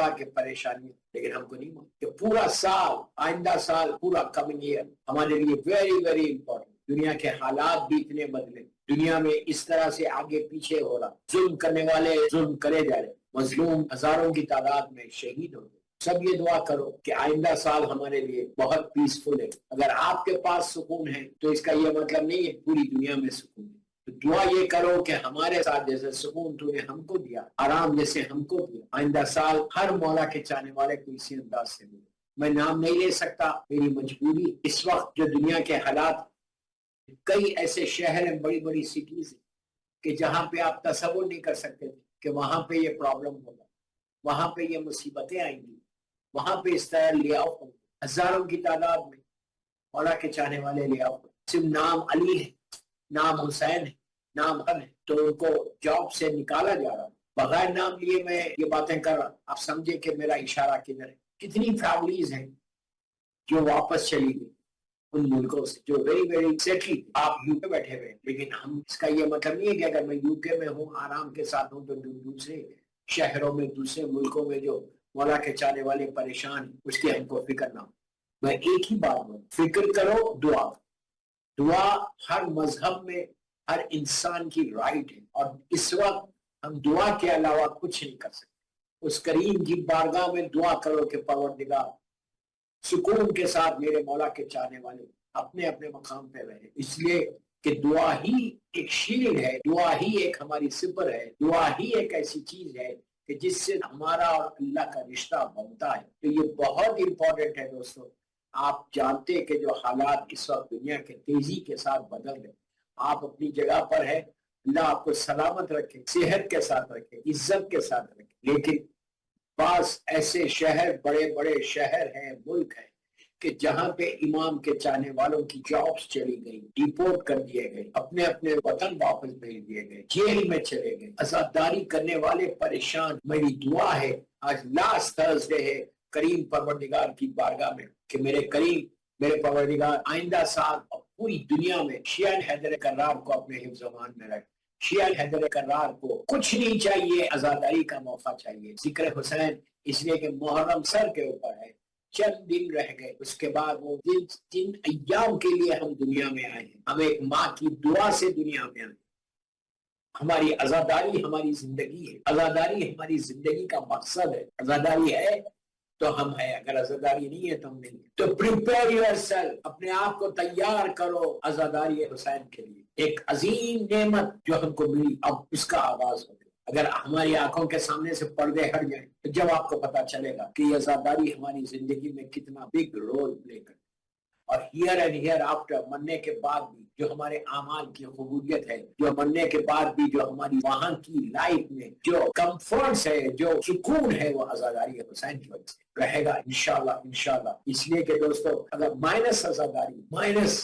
پڑا کہ پریشانی، لیکن ہم کو نہیں معلوم کہ پورا سال، آئندہ سال، پورا کمنگ ایئر ہمارے لیے ویری ویری امپورٹنٹ۔ دنیا کے حالات بھی اتنے بدلے، دنیا میں اس طرح سے آگے پیچھے ہو رہا، ظلم کرنے والے ظلم کرے جا رہے، مظلوم ہزاروں کی تعداد میں شہید ہو گئے۔ سب یہ دعا کرو کہ آئندہ سال ہمارے لیے بہت پیسفل ہے۔ اگر آپ کے پاس سکون ہے تو اس کا یہ مطلب نہیں ہے پوری دنیا میں سکون ہے۔ تو دعا یہ کرو کہ ہمارے ساتھ جیسے سکون تو نے ہم کو دیا، آرام جیسے ہم کو دیا، آئندہ سال ہر مولا کے چاہنے والے کو اسی انداز سے دے۔ میں نام نہیں لے سکتا، میری مجبوری اس وقت جو دنیا کے حالات، کئی ایسے شہر ہیں، بڑی بڑی سٹیز ہیں کہ جہاں پہ آپ تصور نہیں کر سکتے تھے کہ وہاں پہ یہ پرابلم ہوگا، وہاں پہ یہ مصیبتیں آئیں گی، وہاں پہ اس طرح لے آؤ ہوں، ہزاروں کی تعداد میں مولا کے چاہنے والے لے آؤ، صرف نام علی ہے، نام حسین ہے، نام حد ہے، تو ان کو جاب سے نکالا جا رہا، بغیر نام لیے میں یہ باتیں کر رہا۔ آپ سمجھے کہ میرا اشارہ کدھر ہے۔ کتنی فیملیز ہیں جو واپس چلی گئی ان ملکوں سے، جو ویری ویری سیٹلی۔ آپ یو کے بیٹھے ہوئے، لیکن ہم اس کا یہ مطلب نہیں ہے کہ اگر میں یو کے میں ہوں، آرام کے ساتھ ہوں، تو دوسرے شہروں میں، دوسرے ملکوں میں جو مولا کے چاہنے والے پریشان ہیں، اس کی ہم کو فکر نہ ہو۔ میں ایک ہی بات ہوں، فکر کرو، دعا۔ دعا ہر مذہب میں ہر انسان کی رائٹ ہے، اور اس وقت ہم دعا کے علاوہ کچھ نہیں کر سکتے۔ اس کریم کی بارگاہ میں دعا کرو کہ پروردگار سکون کے ساتھ میرے مولا کے چاہنے والے اپنے اپنے مقام پہ رہے، اس لیے کہ دعا ہی ایک شیلڈ ہے، دعا ہی ایک ہماری سپر ہے، دعا ہی ایک ایسی چیز ہے کہ جس سے ہمارا اور اللہ کا رشتہ بنتا ہے۔ تو یہ بہت امپورٹنٹ ہے دوستو۔ آپ جانتے کہ جو حالات اس وقت دنیا کے تیزی کے ساتھ بدل رہے، آپ اپنی جگہ پر ہے، اللہ آپ کو سلامت رکھے، صحت کے ساتھ رکھے، عزت کے ساتھ رکھے، لیکن بعض ایسے شہر، بڑے بڑے شہر ہیں، ملک ہیں کہ جہاں پہ امام کے چاہنے والوں کی جابز چلی گئی، ڈیپورٹ کر دیے گئے، اپنے اپنے وطن واپس بھیج دیے گئے، جیل میں چلے گئے، عزاداری کرنے والے پریشان۔ میری دعا ہے، آج لاسٹ تھرسڈے ہے، کریم پروردگار کی بارگاہ میں کہ میرے کریم، میرے پروردگار آئندہ سال پوری دنیا میں شیعہ حیدر کرار کو اپنے حفظ و امان میں رکھ۔ شیعہ حیدر کرار کو کچھ نہیں چاہیے، عزاداری کا موقع چاہیے، ذکر حسین، اس لیے کہ محرم سر کے اوپر ہے، چند دن رہ گئے، اس کے بعد وہ جن ایام کے لیے ہم دنیا میں آئے ہیں، ہم ایک ماں کی دعا سے دنیا میں آئے ہیں۔ ہماری عزاداری ہماری زندگی ہے، عزاداری ہماری زندگی کا مقصد ہے۔ عزاداری ہے تو ہم ہے، اگر عزاداری نہیں ہے تو ہم نہیں ہے۔ تو پریپیئر یور سیلف، اپنے آپ کو تیار کرو عزاداری حسین کے لیے، ایک عظیم نعمت جو ہم کو ملی، اب اس کا آغاز ہو گیا۔ اگر ہماری آنکھوں کے سامنے سے پردے ہٹ جائیں تو جب آپ کو پتا چلے گا کہ یہ عزاداری ہماری زندگی میں کتنا بگ رول پلے کرتی، اور ہیئر اینڈ ہیئر آفٹر، مرنے کے بعد بھی جو ہمارے اعمال کی قبولیت ہے، جو مرنے کے بعد بھی جو ہماری وہاں کی لائف میں جو کمفرٹس ہے، جو سکون ہے، وہ عزاداری حسین کی وجہ سے رہے گا انشاءاللہ انشاءاللہ۔ اس لیے کہ دوستو، اگر مائنس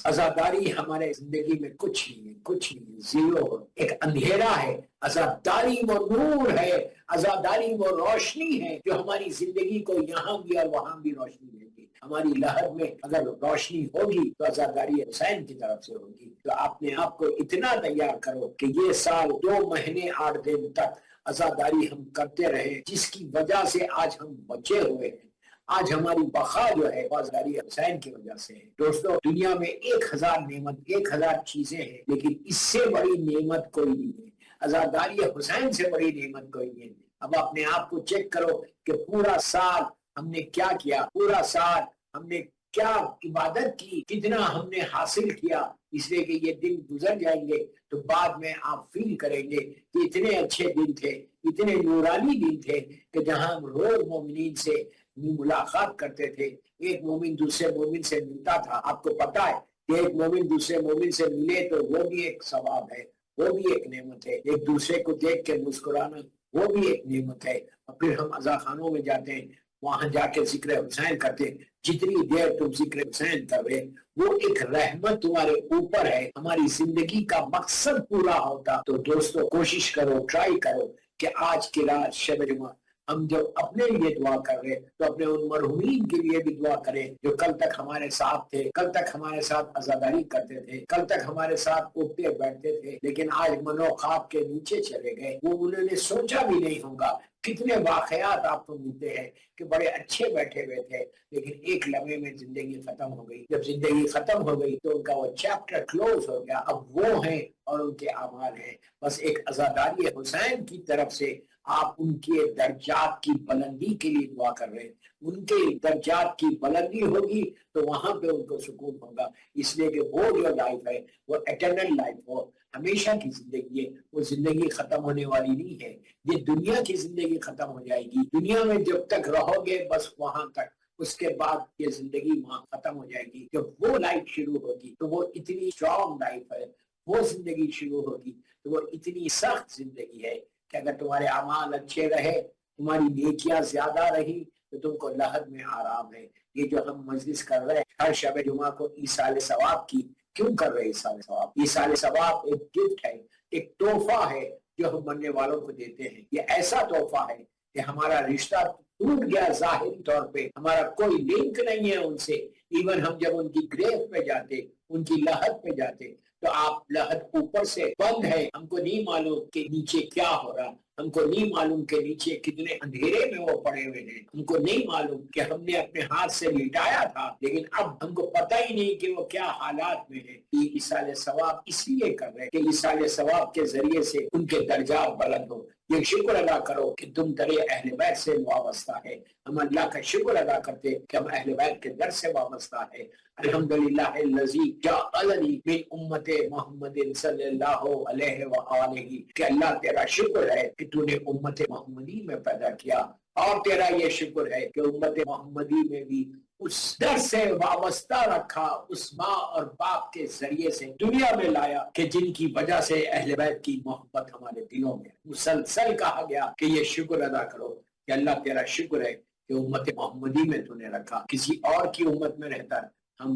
عزاداری ہمارے زندگی میں کچھ نہیں ہے، کچھ نہیں ہے، زیرو، ایک اندھیرا ہے۔ عزاداری وہ نور ہے، عزاداری وہ روشنی ہے جو ہماری زندگی کو یہاں بھی اور وہاں بھی روشنی دے گی۔ ہماری لہر میں اگر روشنی ہوگی تو عزاداری حسین کی طرف سے ہوگی۔ تو اپنے آپ کو اتنا تیار کرو کہ یہ سال 2 مہینے 8 دن تک عزاداری ہم کرتے رہے، جس کی وجہ سے آج ہم بچے ہوئے ہیں۔ آج ہماری بقا جو ہے عزاداری حسین کی وجہ سے ہے۔ دوستو، دنیا میں 1000 نعمت، 1000 چیزیں ہیں، لیکن اس سے بڑی نعمت کوئی نہیں ہے، عزاداری حسین سے بڑی نعمت کوئی نہیں ہے۔ اب اپنے آپ کو چیک کرو کہ پورا سال ہم نے کیا کیا، پورا سال ہم نے کیا عبادت کی، کتنا ہم نے حاصل کیا، اس لیے کہ یہ دن گزر جائیں گے تو بعد میں آپ فیل کریں گے کہ اتنے اچھے دن تھے، اتنے نورانی دن تھے کہ جہاں ہم روز مومنین سے ملاقات کرتے تھے، ایک مومن دوسرے مومن سے ملتا تھا۔ آپ کو پتا ہے کہ ایک مومن دوسرے مومن سے ملے تو وہ بھی ایک ثواب ہے، وہ بھی ایک نعمت ہے۔ ایک دوسرے کو دیکھ کے مسکرانا وہ بھی ایک نعمت ہے۔ اور پھر ہم عزاخانوں میں جاتے ہیں، وہاں جا کے ذکر حسین کرتے ہیں۔ جتنی دیر تم ذکر حسین کر رہے، وہ ایک رحمت تمہارے اوپر ہے۔ ہماری زندگی کا مقصد پورا ہوتا تو دوستو کوشش کرو، ٹرائی کرو کہ آج کی رات شب جمعہ ہم جب اپنے لیے دعا کر رہے تو اپنے ان مرحومین کے لیے بھی دعا کریں جو کل تک ہمارے ساتھ تھے، کل تک ہمارے ساتھ عزاداری کرتے تھے، کل تک ہمارے ساتھ اٹھتے بیٹھتے تھے، لیکن آج منو خواب کے نیچے چلے گئے۔ وہ انہوں نے سوچا بھی نہیں ہوگا۔ کتنے واقعات آپ کو ملتے ہیں کہ بڑے اچھے بیٹھے ہوئے تھے لیکن ایک لمحے میں زندگی ختم ہو گئی۔ جب زندگی ختم ہو گئی تو ان کا وہ چیپٹر کلوز ہو گیا۔ اب وہ ہیں اور ان کے اعمال ہیں۔ بس ایک عزاداری حسین کی طرف سے آپ ان کے درجات کی بلندی کے لیے دعا کر رہے ہیں۔ ان کے درجات کی بلندی ہوگی تو وہاں پہ ان کو سکون ہوگا، اس لیے کہ وہ جو لائف ہے وہ ایٹرنل لائف ہو، ہمیشہ کی زندگی ہے، وہ زندگی ختم ہونے والی نہیں ہے۔ یہ دنیا کی زندگی ختم ہو جائے گی، دنیا میں جب تک رہو گے بس وہاں تک، اس کے بعد یہ زندگی وہاں ختم ہو جائے گی۔ جب وہ لائف شروع ہوگی تو وہ اتنی اسٹرانگ لائف ہے، وہ زندگی شروع ہوگی تو وہ اتنی سخت زندگی ہے کہ اگر تمہارے اعمال اچھے رہے، تمہاری نیکیاں زیادہ رہی تو تم کو لحد میں آرام ہے۔ یہ جو ہم مجلس کر رہے ہیں ہر شب جمعہ کو ایصال ثواب کی، کیوں کر رہے ہیں ایصال ثواب؟ ایصال ثواب ایک گفٹ ہے، ایک تحفہ ہے جو ہم مرنے والوں کو دیتے ہیں۔ یہ ایسا تحفہ ہے کہ ہمارا رشتہ ٹوٹ گیا، ظاہری طور پہ ہمارا کوئی لنک نہیں ہے ان سے۔ ایون ہم جب ان کی گریو پہ جاتے، ان کی لحد پہ جاتے تو آپ لحد اوپر سے بند ہے، ہم کو نہیں معلوم کہ نیچے کیا ہو رہا، ہم کو نہیں معلوم کہ نیچے کتنے اندھیرے میں وہ پڑے ہوئے ہیں، ہم کو نہیں معلوم کہ ہم نے اپنے ہاتھ سے لٹایا تھا لیکن اب ہم کو پتہ ہی نہیں کہ وہ کیا حالات میں ہیں۔ یہ ایصال ثواب اس لیے کر رہے کہ ایصال ثواب کے ذریعے سے ان کے درجات بلند ہو۔ یہ شکر ادا کرو کہ تم در اہل بیت سے وابستہ ہے۔ ہم اللہ کا شکر ادا کرتے کہ ہم اہل بیت کے در سے وابستہ ہے۔ الحمدللہ الذی جعلنی من امت محمد صلی اللہ علیہ وآلہ، کہ اللہ تیرا شکر ہے کہ تو نے امت محمدی میں پیدا کیا، اور تیرا یہ شکر ہے کہ امت محمدی میں بھی اس در سے وابستہ رکھا، اس ماں اور باپ کے ذریعے سے دنیا میں لایا کہ جن کی وجہ سے اہل بیت کی محبت ہمارے دلوں میں مسلسل کہا گیا کہ یہ شکر ادا کرو کہ اللہ تیرا شکر ہے کہ امت محمدی میں تو نے رکھا۔ کسی اور کی امت میں رہتا ہم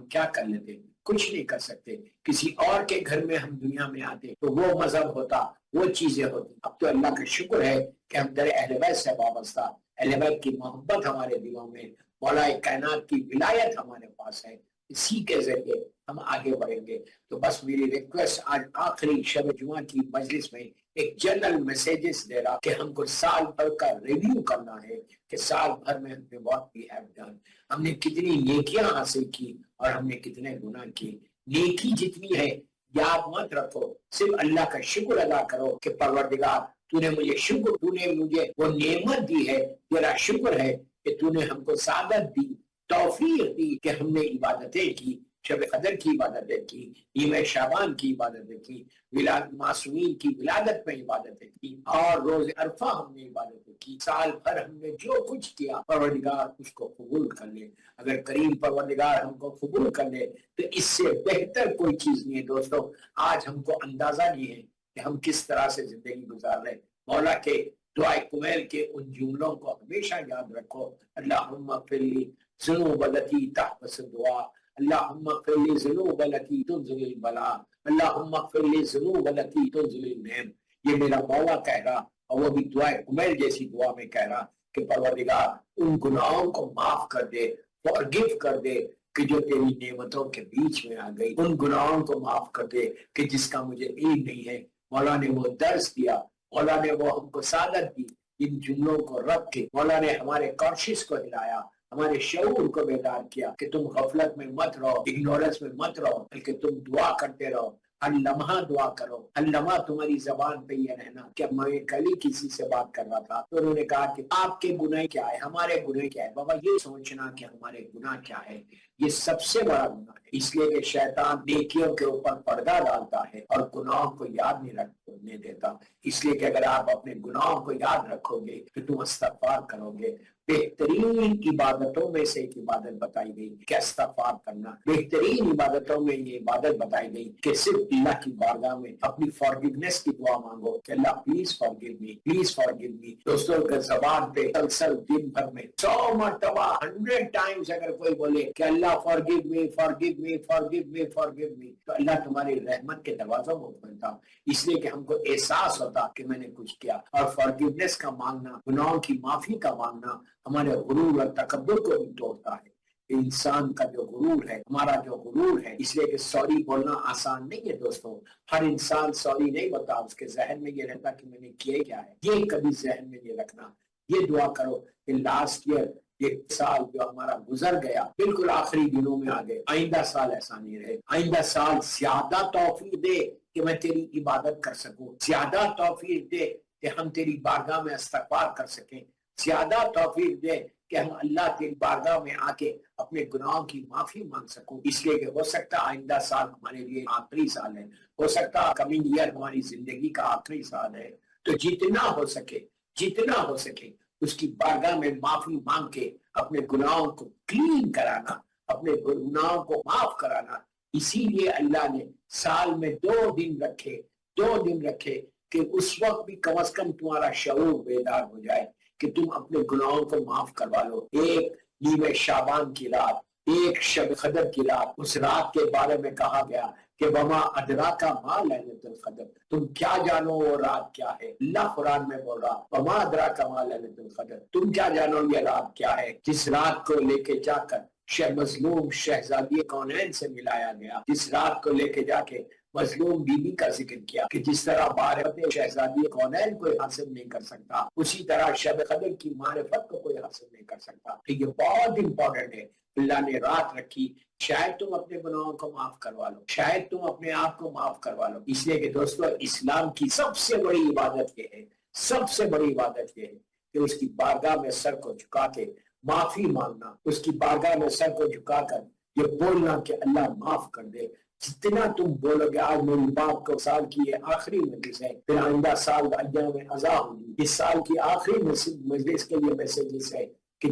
کیا کر لیتے؟ کچھ نہیں کر سکتے۔ کسی اور کے گھر میں ہم دنیا میں آتے تو وہ مذہب ہوتا، وہ چیزیں ہوتی۔ اب تو اللہ کا شکر ہے کہ ہم در اہل بیت سے وابستہ، اہل بیت کی محبت ہمارے دلوں میں، مولا کائنات کی ولایت ہمارے پاس ہے، اسی کے ذریعے ہم آگے بڑھیں گے۔ تو بس میری ریکویسٹ آج آخری شب جمعہ کی مجلس میں ایک جنرل میسیجز دے رہا کہ ہم کو سال بھر کا ریویو کرنا ہے کہ سال بھر میں ہم نے what we have done، ہم نے کتنی نیکیاں حاصل کی اور ہم نے کتنے گناہ کیے۔ نیکی جتنی ہے یاد مت رکھو، صرف اللہ کا شکر ادا کرو کہ پروردگار تو نے مجھے شکر، تو نے مجھے وہ نعمت دی ہے، تیرا شکر ہے کہ تو نے ہم کو سعادت دی، توفیق دی کہ ہم نے عبادتیں کی، شب قدر کی عبادتیں کی، نیمہ شعبان کی عبادتیں کی، معصومین کی ولادت میں عبادتیں کی، اور روز عرفہ ہم نے عبادتیں کی۔ سال بھر ہم نے جو کچھ کیا پروردگار اس کو قبول کر لے۔ اگر کریم پروردگار ہم کو قبول کر لے تو اس سے بہتر کوئی چیز نہیں ہے۔ دوستو آج ہم کو اندازہ نہیں ہے کہ ہم کس طرح سے زندگی گزار رہے ہیں۔ مولا کے دعائے کمیل کے ان جملوں کو ہمیشہ یاد رکھو، اللہم اغفر لی ذنوب التی تحبس الدعاء، اللہم اغفر لی ذنوب التی تنزل البلاء، اللہم اغفر لی ذنوب التی تنزل النعم۔ یہ میرا مولا کہہ رہا، اور وہ بھی دعائے کمیل جیسی دعا میں کہہ رہا کہ پروردگار ان گناہوں کو معاف کر دے، فارگیو کر دے کہ جو تیری نعمتوں کے بیچ میں آ گئی، ان گناہوں کو معاف کر دے کہ جس کا مجھے علم نہیں ہے۔ مولا نے وہ درس دیا، مولا نے وہ ہم کو سعادت دی۔ ان جملوں کو رکھ کے مولا نے ہمارے کانشیس کو ہلایا، ہمارے شعور کو بیدار کیا کہ تم غفلت میں مت رہو، اگنورنس میں مت رہو، بلکہ تم دعا کرتے رہو، ہر لمحہ دعا کرو، ہر لمحہ تمہاری زبان پہ یہ رہنا کہ میں کل ہی کسی سے بات کر رہا تھا تو انہوں نے کہا کہ آپ کے گناہ کیا ہے، ہمارے گناہ کیا ہے۔ بابا یہ سوچنا کہ ہمارے گناہ کیا ہے یہ سب سے بڑا گناہ ہے، اس لیے کہ شیطان نیکیوں کے اوپر پردہ ڈالتا ہے اور گناہوں کو یاد نہیں رکھنے دیتا۔ اس لیے کہ اگر آپ اپنے گناہوں کو یاد رکھو گے تو تم استغفار کرو گے، بہترین عبادتوں میں سے ایک عبادت بتائی گئی کہ استغفار کرنا، بہترین عبادتوں میں یہ عبادت بتائی گئی کہ صرف اللہ کی بارگاہ میں اپنی فارگیونیس کی دعا مانگو کہ اللہ please forgive me, please forgive me. دوستوں کا زبان پہ مسلسل دن بھر میں 100 مرتبہ 100 ٹائمز اگر کوئی بولے کہ اللہ فارگیو می، فارگیو می، فارگیو می، فارگیو می، تو اللہ تمہاری رحمت کے دروازوں کو کھولتا، اس لیے کہ ہم کو احساس ہوتا کہ میں نے کچھ کیا۔ اور فارگیونیس کا مانگنا، گناہوں کی معافی کا مانگنا ہمارے غرور اور تکبر کو بھی توڑتا ہے۔ انسان کا جو غرور ہے، ہمارا جو غرور ہے، اس لیے کہ سوری بولنا آسان نہیں ہے دوستوں، ہر انسان سوری نہیں بتا، اس کے ذہن میں یہ رہتا کہ میں نے کیا کیا ہے، یہ کبھی ذہن میں یہ رکھنا، یہ دعا کرو کہ لاسٹ ایئر، یہ سال جو ہمارا گزر گیا بالکل آخری دنوں میں آ گئے، آئندہ سال ایسا نہیں رہے، آئندہ سال زیادہ توفیق دے کہ میں تیری عبادت کر سکوں، زیادہ توفیق دے کہ ہم تیری بارگاہ میں استغفار کر سکیں، زیادہ توفیق دے کہ ہم اللہ تیری بارگاہ میں آ کے اپنے گناہوں کی معافی مانگ سکوں، اس لیے کہ ہو سکتا آئندہ سال ہمارے لیے آخری سال ہے، ہو سکتا کمنگ ایئر ہماری زندگی کا آخری سال ہے، تو جتنا ہو سکے، جتنا ہو سکے اس کی بارگاہ میں معافی مانگ کے اپنے گناہوں کو کلین کرانا، اپنے گناہوں کو معاف کرانا۔ اسی لیے اللہ نے سال میں 2 دن رکھے، 2 دن رکھے کہ اس وقت بھی کم از کم تمہارا شعور بیدار ہو جائے کہ تم اپنے گناہوں کو معاف کروا لو۔ ایک نیمہ شعبان کی رات، ایک شب قدر کی رات، اس رات کے بارے میں کہا گیا کہ وما ادراک ما لیلۃ القدر، تم کیا جانو وہ رات کیا ہے۔ اللہ قرآن میں بول رہا وما ادراک ما لیلۃ القدر، تم کیا جانو یہ رات کیا ہے، جس رات کو لے کے جا کر مظلوم شہزادی کونین سے ملایا گیا، جس رات کو لے کے جا کے مظلوم بی بی کا ذکر کیا کہ جس طرح معرفت شہزادی کونین کوئی حاصل نہیں کر سکتا، اسی طرح شب قدر کی معرفت کو کوئی حاصل نہیں کر سکتا۔ تو یہ بہت امپورٹنٹ ہے، اللہ نے رات رکھی، شاید تم اپنے گناہوں کو معاف کروا لو، شاید تم اپنے آپ کو معاف کروا لو۔ اس لیے کہ دوستو اسلام کی سب سے بڑی عبادت یہ ہے، سب سے بڑی عبادت یہ ہے کہ اس کی بارگاہ میں سر کو جھکا کے معافی مانگنا، اس کی بارگاہ میں سر کو جھکا کر یہ بولنا کہ اللہ معاف کر دے۔ جتنا تم بولو گے، آج میری باپ کو سال کی یہ آخری مجلس ہے، پھر آئندہ سال ایام عزا ہوگی، اس سال کی آخری مجلس کے لیے میسیجز ہے کہ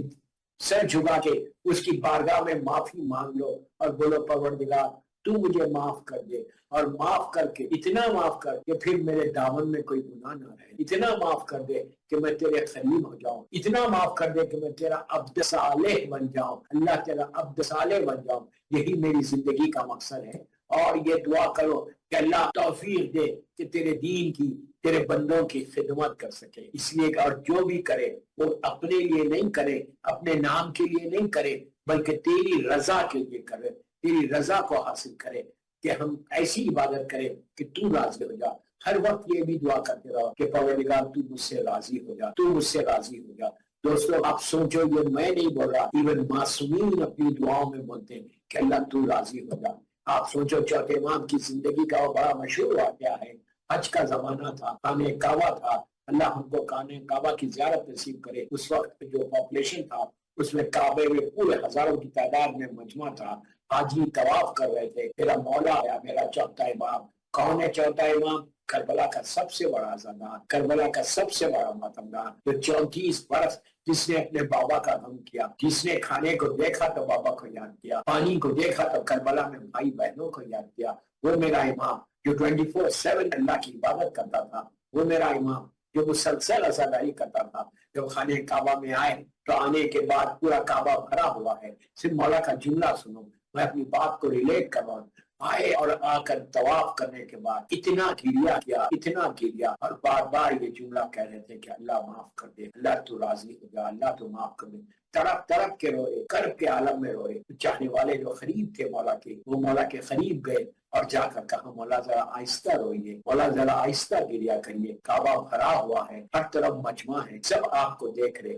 سر جھکا کے اس کی بارگاہ میں معافی مانگ لو اور بولو پروردگار تو مجھے معاف کر دے، اور معاف کر کے اتنا معاف کر کہ پھر میرے دامن میں کوئی گناہ نہ رہے، اتنا معاف کر دے کہ میں تیرے قریب ہو جاؤں، اتنا معاف کر دے کہ میں تیرا عبد صالح بن جاؤں، اللہ تیرا عبد صالح بن جاؤں۔ یہی میری زندگی کا مقصد ہے، اور یہ دعا کرو کہ اللہ توفیق دے کہ تیرے دین کی، تیرے بندوں کی خدمت کر سکے۔ اس لیے اور جو بھی کرے وہ اپنے لیے نہیں کرے، اپنے نام کے لیے نہیں کرے، بلکہ تیری رضا کے لیے کرے، تیری رضا کو حاصل کرے، کہ ہم ایسی عبادت کریں کہ تو راضی ہو جا۔ ہر وقت یہ بھی دعا کرتے رہو کہ پروردگار تو مجھ سے راضی ہو جا، تو مجھ سے راضی ہو جا۔ دوستو آپ سوچو، یہ میں نہیں بول رہا، ایون معصومین اپنی دعاؤں میں بولتے ہیں کہ اللہ تو راضی ہو جا۔ آپ سوچو چوتھے امام کی زندگی کا وہ بڑا مشہور واقعہ ہے، حج کا زمانہ تھا، خانہ کعبہ تھا، اللہ ہم کو خانہ کعبہ کی زیارت نصیب کرے۔ اس وقت جو پاپولیشن تھا اس میں کعبے میں پورے ہزاروں کی تعداد میں مجمع تھا، حاجی طواف کر رہے تھے، میرا مولا آیا، میرا چوتھا امام۔ کون ہے چوتھا امام؟ کربلا کا سب سے بڑا عزادار، کربلا کا سب سے بڑا ماتمدار، جو 34 برس جس نے اپنے بابا کا غم کیا، جس نے کھانے کو دیکھا تو بابا کو یاد کیا، پانی کو دیکھا تو کربلا میں بھائی بہنوں کو یاد کیا، وہ میرا امام جو 24/7 اللہ کی عبادت کرتا تھا، وہ میرا امام جو مسلسل عزاداری کرتا تھا۔ جب خانہ کعبہ میں آئے تو آنے کے بعد پورا کعبہ بھرا ہوا ہے، صرف مولا کا جملہ سنو، میں اپنی بات کو ریلیٹ کر رہا ہوں۔ آئے اور آ کر طواف کرنے کے بعد اتنا گریا کیا، اتنا گریا، اور بار بار یہ جملہ کہہ رہے تھے کہ اللہ معاف کر دے، اللہ تو راضی ہو جا، اللہ تو معاف کر دے۔ تڑپ تڑپ کے روئے، کرب کے عالم میں روئے۔ چاہنے والے جو قریب تھے مولا کے، وہ مولا کے قریب گئے اور جا کر کہا مولا ذرا آہستہ روئیے، مولا ذرا آہستہ گریا کریے، کعبہ بھرا ہوا ہے، ہر طرف مجمع ہے، سب آپ کو دیکھ رہے۔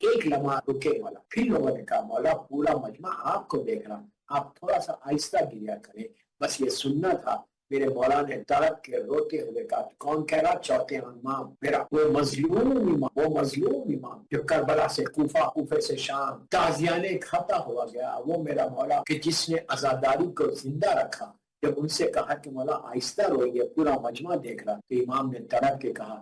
ایک لمحہ رکے مولا، پھر لوگوں نے کہا مولا پورا مجمع آپ کو دیکھ رہا، آپ تھوڑا سا آہستہ گریا کریں، بس یہ سننا تھا۔ میرے مولا نے تڑپ کے روتے ہوئے کہا، کون کہہ رہا؟ چوتھے امام میرا، وہ مظلوم امام، وہ مظلوم امام جو کربلا سے کوفہ، کوفے سے شام تازیانے کھاتا ہوا گیا، وہ میرا مولا کہ جس نے عزاداری کو زندہ رکھا۔ جب ان سے کہا کہ مولا آہستہ روئیے، پورا مجمع دیکھ رہا، تو امام نے تڑپ کے کہا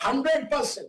100%